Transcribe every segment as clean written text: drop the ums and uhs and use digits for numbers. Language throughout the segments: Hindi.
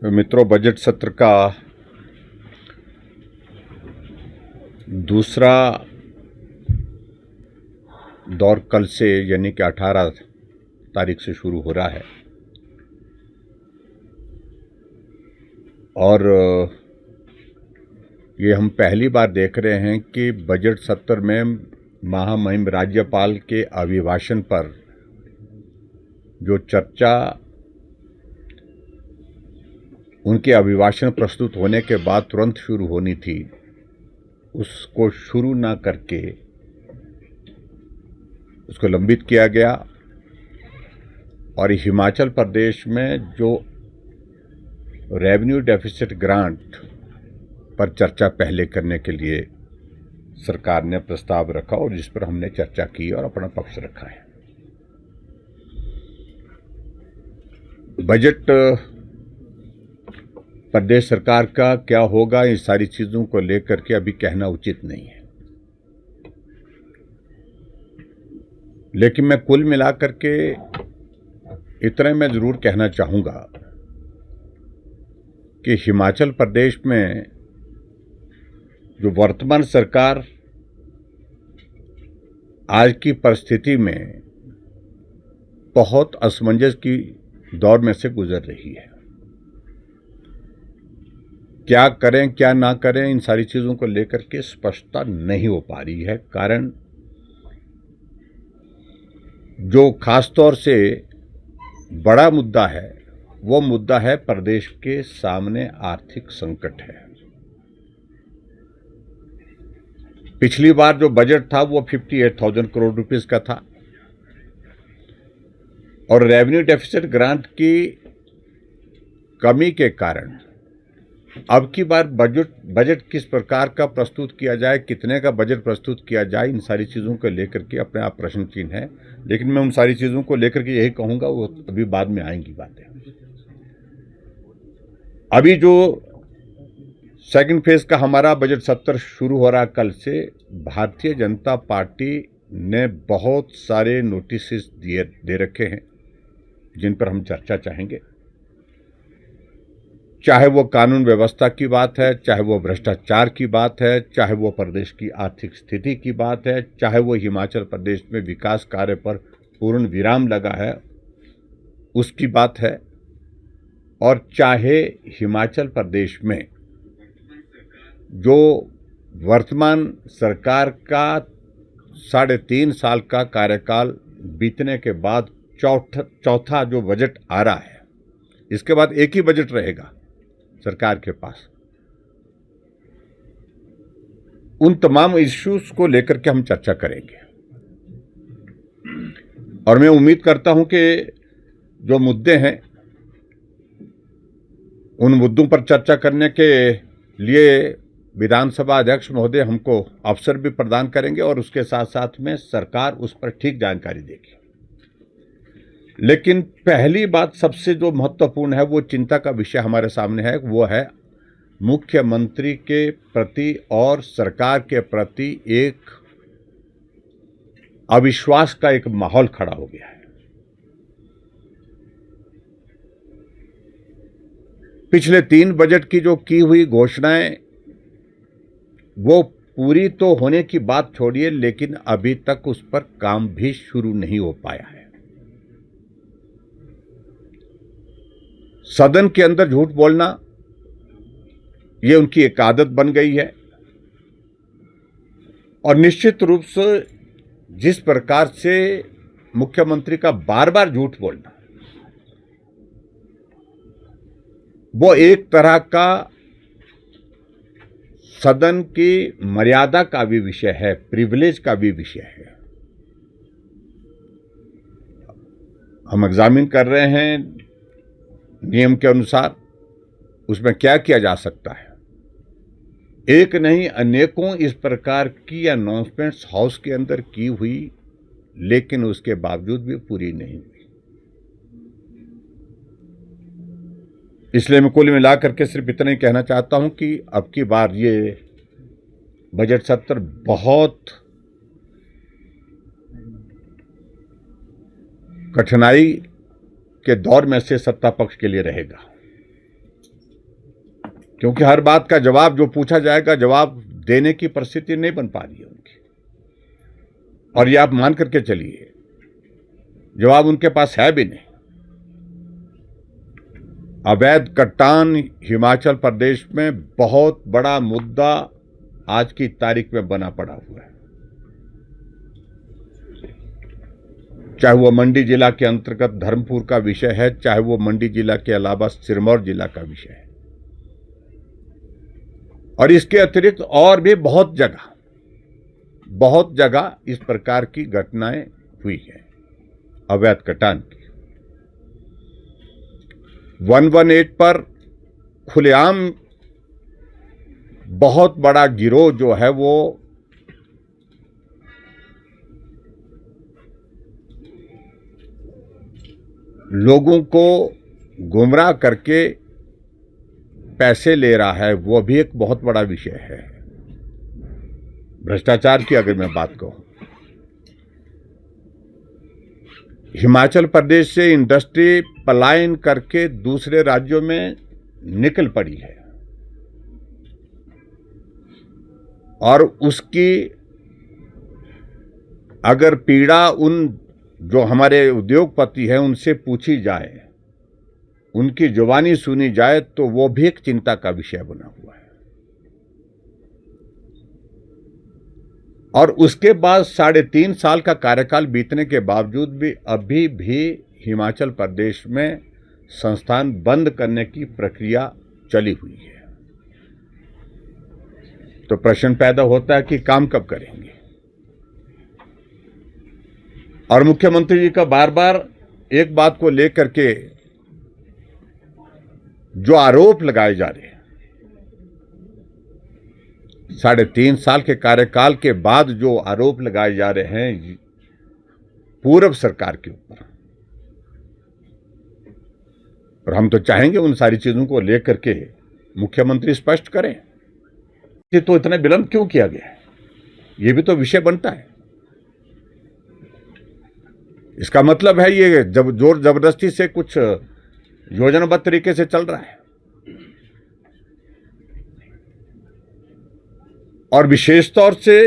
मित्रों, बजट सत्र का दूसरा दौर कल से यानी कि 18 तारीख से शुरू हो रहा है और ये हम पहली बार देख रहे हैं कि बजट सत्र में महामहिम राज्यपाल के अभिभाषण पर जो चर्चा उनके अभिभाषण प्रस्तुत होने के बाद तुरंत शुरू होनी थी, उसको शुरू ना करके उसको लंबित किया गया और हिमाचल प्रदेश में जो रेवेन्यू डेफिसिट ग्रांट पर चर्चा पहले करने के लिए सरकार ने प्रस्ताव रखा और जिस पर हमने चर्चा की और अपना पक्ष रखा है। बजट प्रदेश सरकार का क्या होगा, इन सारी चीजों को लेकर के अभी कहना उचित नहीं है, लेकिन मैं कुल मिलाकर के इतना मैं जरूर कहना चाहूंगा कि हिमाचल प्रदेश में जो वर्तमान सरकार आज की परिस्थिति में बहुत असमंजस की दौर में से गुजर रही है। क्या करें क्या ना करें, इन सारी चीजों को लेकर के स्पष्टता नहीं हो पा रही है। कारण जो खासतौर से बड़ा मुद्दा है वो मुद्दा है प्रदेश के सामने आर्थिक संकट है। पिछली बार जो बजट था वो 58,000 करोड़ रुपीस का था और रेवेन्यू डेफिसिट ग्रांट की कमी के कारण अब की बार बजट किस प्रकार का प्रस्तुत किया जाए, कितने का बजट प्रस्तुत किया जाए, इन सारी चीज़ों को लेकर के अपने आप प्रश्न चिन्ह है। लेकिन मैं उन सारी चीज़ों को लेकर के यही कहूँगा, वो अभी बाद में आएंगी बातें। अभी जो सेकंड फेज का हमारा बजट सत्र शुरू हो रहा कल से, भारतीय जनता पार्टी ने बहुत सारे नोटिस दे रखे हैं जिन पर हम चर्चा चाहेंगे। चाहे वो कानून व्यवस्था की बात है, चाहे वो भ्रष्टाचार की बात है, चाहे वो प्रदेश की आर्थिक स्थिति की बात है, चाहे वो हिमाचल प्रदेश में विकास कार्य पर पूर्ण विराम लगा है उसकी बात है, और चाहे हिमाचल प्रदेश में जो वर्तमान सरकार का 3.5 साल का कार्यकाल बीतने के बाद चौथा जो बजट आ रहा है, इसके बाद एक ही बजट रहेगा सरकार के पास। उन तमाम इश्यूज को लेकर के हम चर्चा करेंगे और मैं उम्मीद करता हूं कि जो मुद्दे हैं उन मुद्दों पर चर्चा करने के लिए विधानसभा अध्यक्ष महोदय हमको अवसर भी प्रदान करेंगे और उसके साथ साथ में सरकार उस पर ठीक जानकारी देगी। लेकिन पहली बात, सबसे जो महत्वपूर्ण है, वो चिंता का विषय हमारे सामने है, वो है मुख्यमंत्री के प्रति और सरकार के प्रति एक अविश्वास का एक माहौल खड़ा हो गया है। पिछले 3 बजट की जो की हुई घोषणाएं वो पूरी तो होने की बात छोड़िए, लेकिन अभी तक उस पर काम भी शुरू नहीं हो पाया है। सदन के अंदर झूठ बोलना ये उनकी एक आदत बन गई है और निश्चित रूप से जिस प्रकार से मुख्यमंत्री का बार बार झूठ बोलना वो एक तरह का सदन की मर्यादा का भी विषय है, प्रिविलेज का भी विषय है। हम एग्जामिन कर रहे हैं नियम के अनुसार उसमें क्या किया जा सकता है। एक नहीं अनेकों इस प्रकार की अनाउंसमेंट्स हाउस के अंदर की हुई, लेकिन उसके बावजूद भी पूरी नहीं हुई। इसलिए मैं कुल मिलाकर के सिर्फ इतना ही कहना चाहता हूं कि अब की बार ये बजट सत्र बहुत कठिनाई के दौर में से सत्ता पक्ष के लिए रहेगा। क्योंकि हर बात का जवाब जो पूछा जाएगा जवाब देने की परिस्थिति नहीं बन पा रही है उनकी। और ये आप मान करके चलिए जवाब उनके पास है भी नहीं। अवैध कट्टान हिमाचल प्रदेश में बहुत बड़ा मुद्दा आज की तारीख में बना पड़ा हुआ है। चाहे वो मंडी जिला के अंतर्गत धर्मपुर का विषय है, चाहे वो मंडी जिला के अलावा सिरमौर जिला का विषय है, और इसके अतिरिक्त और भी बहुत जगह इस प्रकार की घटनाएं हुई हैं अवैध कटान की। 118 पर खुलेआम बहुत बड़ा गिरोह जो है वो लोगों को गुमराह करके पैसे ले रहा है, वो भी एक बहुत बड़ा विषय है। भ्रष्टाचार की अगर मैं बात कहूं, हिमाचल प्रदेश से इंडस्ट्री पलायन करके दूसरे राज्यों में निकल पड़ी है और उसकी अगर पीड़ा उन जो हमारे उद्योगपति हैं उनसे पूछी जाए, उनकी जुबानी सुनी जाए, तो वो भी एक चिंता का विषय बना हुआ है। और उसके बाद 3.5 साल का कार्यकाल बीतने के बावजूद भी अभी भी हिमाचल प्रदेश में संस्थान बंद करने की प्रक्रिया चली हुई है। तो प्रश्न पैदा होता है कि काम कब करेंगे। और मुख्यमंत्री जी का बार बार एक बात को लेकर के जो आरोप लगाए जा रहे हैं 3.5 साल के कार्यकाल के बाद जो आरोप लगाए जा रहे हैं पूर्व सरकार के ऊपर, और हम तो चाहेंगे उन सारी चीजों को लेकर के मुख्यमंत्री स्पष्ट करें कि तो इतना विलंब क्यों किया गया है। यह भी तो विषय बनता है। इसका मतलब है ये जब जोर जबरदस्ती से कुछ योजनाबद्ध तरीके से चल रहा है। और विशेष तौर से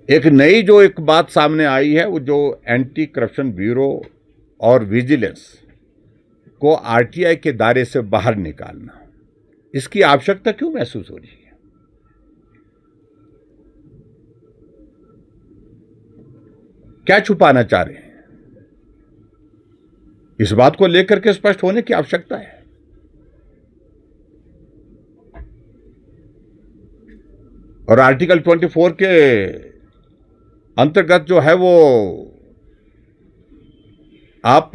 एक बात सामने आई है, वो जो एंटी करप्शन ब्यूरो और विजिलेंस को आरटीआई के दायरे से बाहर निकालना, इसकी आवश्यकता क्यों महसूस हो रही है? क्या छुपाना चाह रहे हैं? इस बात को लेकर के स्पष्ट होने की आवश्यकता है। और आर्टिकल 24 के अंतर्गत जो है वो आप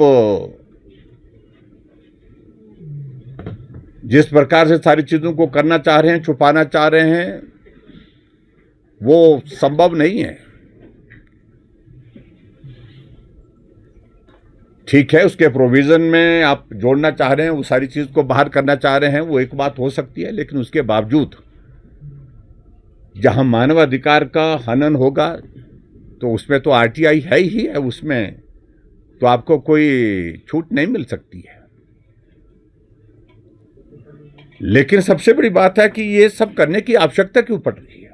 जिस प्रकार से सारी चीजों को करना चाह रहे हैं, छुपाना चाह रहे हैं, वो संभव नहीं है। ठीक है, उसके प्रोविजन में आप जोड़ना चाह रहे हैं, वो सारी चीज को बाहर करना चाह रहे हैं, वो एक बात हो सकती है। लेकिन उसके बावजूद जहां मानवाधिकार का हनन होगा तो उसमें तो आरटीआई है ही है, उसमें तो आपको कोई छूट नहीं मिल सकती है। लेकिन सबसे बड़ी बात है कि ये सब करने की आवश्यकता क्यों पड़ रही है?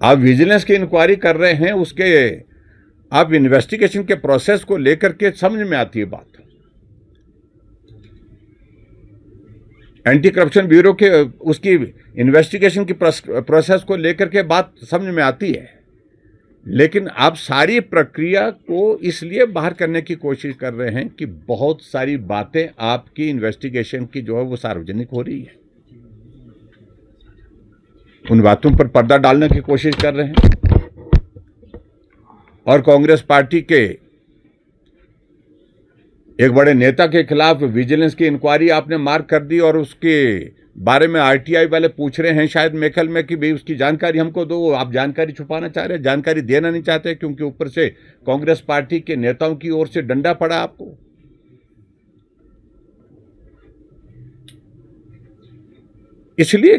आप विजिलेंस की इंक्वायरी कर रहे हैं, उसके आप इन्वेस्टिगेशन के प्रोसेस को लेकर के समझ में आती है बात। एंटी करप्शन ब्यूरो के उसकी इन्वेस्टिगेशन की प्रोसेस को लेकर के बात समझ में आती है। लेकिन आप सारी प्रक्रिया को इसलिए बाहर करने की कोशिश कर रहे हैं कि बहुत सारी बातें आपकी इन्वेस्टिगेशन की जो है वो सार्वजनिक हो रही है, उन बातों पर पर्दा डालने की कोशिश कर रहे हैं। और कांग्रेस पार्टी के एक बड़े नेता के खिलाफ विजिलेंस की इंक्वायरी आपने मार्क कर दी और उसके बारे में आरटीआई वाले पूछ रहे हैं शायद मेखल में कि भाई उसकी जानकारी हमको दो। आप जानकारी छुपाना चाह रहे हैं, जानकारी देना नहीं चाहते, क्योंकि ऊपर से कांग्रेस पार्टी के नेताओं की ओर से डंडा पड़ा आपको। इसलिए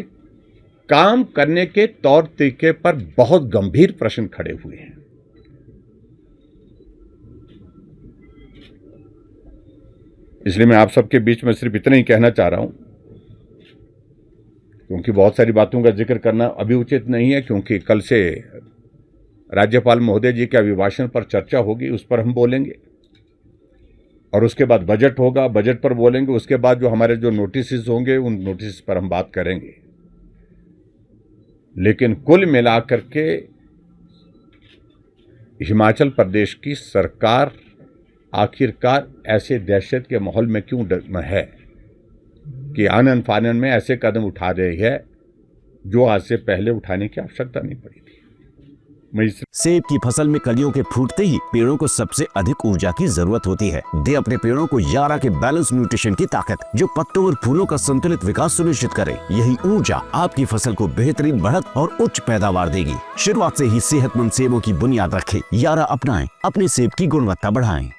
काम करने के तौर तरीके पर बहुत गंभीर प्रश्न खड़े हुए हैं। इसलिए मैं आप सबके बीच में सिर्फ इतना ही कहना चाह रहा हूं, क्योंकि बहुत सारी बातों का जिक्र करना अभी उचित नहीं है, क्योंकि कल से राज्यपाल महोदय जी के अभिभाषण पर चर्चा होगी, उस पर हम बोलेंगे, और उसके बाद बजट होगा, बजट पर बोलेंगे, उसके बाद जो हमारे जो नोटिस होंगे उन नोटिस पर हम बात करेंगे। लेकिन कुल मिलाकर के हिमाचल प्रदेश की सरकार आखिरकार ऐसे दहशत के माहौल में क्यों है कि आनन फानन में ऐसे कदम उठा रही है जो आज से पहले उठाने की आवश्यकता नहीं पड़ी थी। सेब की फसल में कलियों के फूटते ही पेड़ों को सबसे अधिक ऊर्जा की जरूरत होती है। दे अपने पेड़ों को यारा के बैलेंस न्यूट्रिशन की ताकत, जो पत्तों और फूलों का संतुलित विकास सुनिश्चित करे। यही ऊर्जा आपकी फसल को बेहतरीन बढ़त और उच्च पैदावार देगी। शुरुआत से ही सेहतमंद सेबों की बुनियाद रखें। यारा अपनाएं, अपने सेब की गुणवत्ता बढ़ाएं।